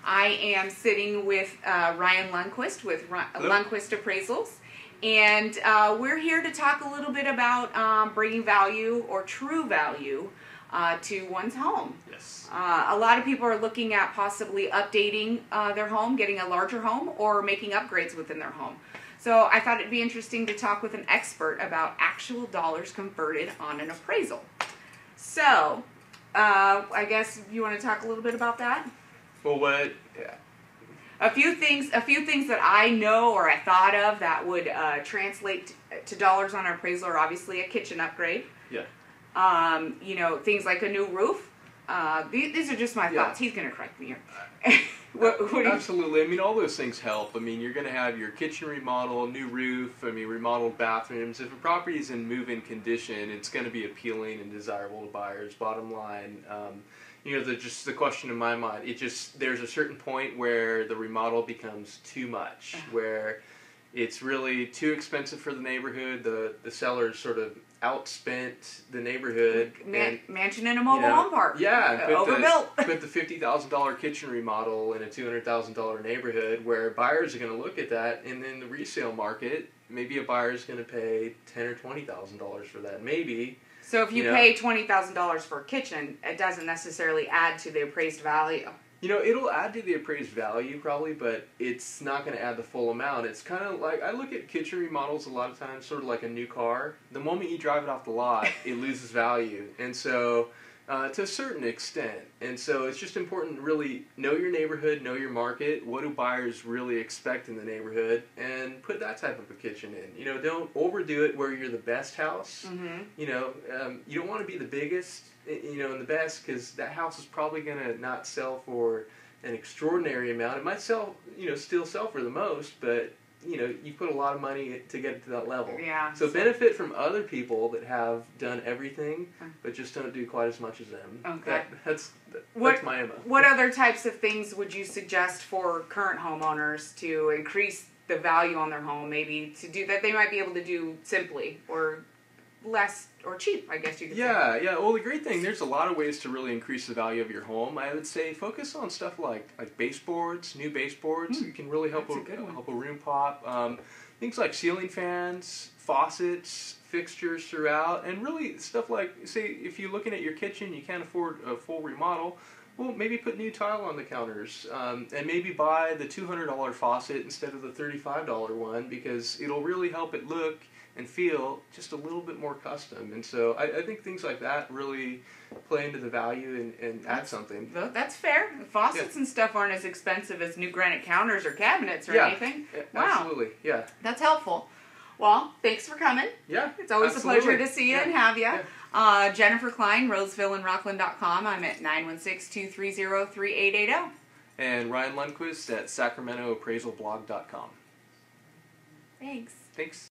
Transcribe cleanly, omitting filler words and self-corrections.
I am sitting with Ryan Lundquist with Lundquist Appraisals, and we're here to talk a little bit about bringing value or true value to one's home. Yes. A lot of people are looking at possibly updating their home, getting a larger home, or making upgrades within their home. So I thought it'd be interesting to talk with an expert about actual dollars converted on an appraisal. So I guess you want to talk a little bit about that? Well, A few things that I know or I thought of that would translate to dollars on an appraisal are obviously a kitchen upgrade. Yeah. You know, things like a new roof. These are just my thoughts. He's going to correct me here. Absolutely. I mean, all those things help. I mean, you're going to have your kitchen remodel, new roof, remodeled bathrooms. If a property is in move-in condition, it's going to be appealing and desirable to buyers. Bottom line, you know, just the question in my mind, there's a certain point where the remodel becomes too much, where it's really too expensive for the neighborhood. The sellers sort of outspent the neighborhood. Mansion in a mobile home park. Yeah, overbuilt. Put the $50,000 kitchen remodel in a $200,000 neighborhood, where buyers are going to look at that, and then the resale market, maybe a buyer is going to pay $10,000 or $20,000 for that, maybe. So if you pay $20,000 for a kitchen, it doesn't necessarily add to the appraised value. You know, it'll add to the appraised value probably, but it's not going to add the full amount. It's kind of like, I look at kitchen remodels a lot of times sort of like a new car. The moment you drive it off the lot, it loses value. And so, to a certain extent. And so it's just important to really know your neighborhood, know your market, what do buyers really expect in the neighborhood, and put that type of a kitchen in. You know, don't overdo it where you're the best house. Mm-hmm. You know, you don't want to be the biggest, you know, and the best, because that house is probably going to not sell for an extraordinary amount. It might sell, you know, still sell for the most, but, you know, you put a lot of money to get it to that level. Yeah. So benefit from other people that have done everything, but just don't do quite as much as them. Okay. That's my MO. What other types of things would you suggest for current homeowners to increase the value on their home, maybe to do that they might be able to do simply or less or cheap, I guess you could say? Yeah. Well, the great thing, there's a lot of ways to really increase the value of your home. I would say focus on stuff like baseboards, new baseboards. It can really help a room pop. Things like ceiling fans, faucets, fixtures throughout, and really stuff like, say, if you're looking at your kitchen, you can't afford a full remodel. Well, maybe put new tile on the counters, and maybe buy the $200 faucet instead of the $35 one, because it'll really help it look and feel just a little bit more custom. And so I think things like that really play into the value and add something. That's fair. Faucets and stuff aren't as expensive as new granite counters or cabinets or anything. Wow. Absolutely, yeah. That's helpful. Well, thanks for coming. Yeah, it's always a pleasure to see you and have you. Yeah. Jennifer Klein, Roseville and Rockland.com. I'm at 916-230-3880. And Ryan Lundquist at SacramentoAppraisalblog.com. Thanks. Thanks.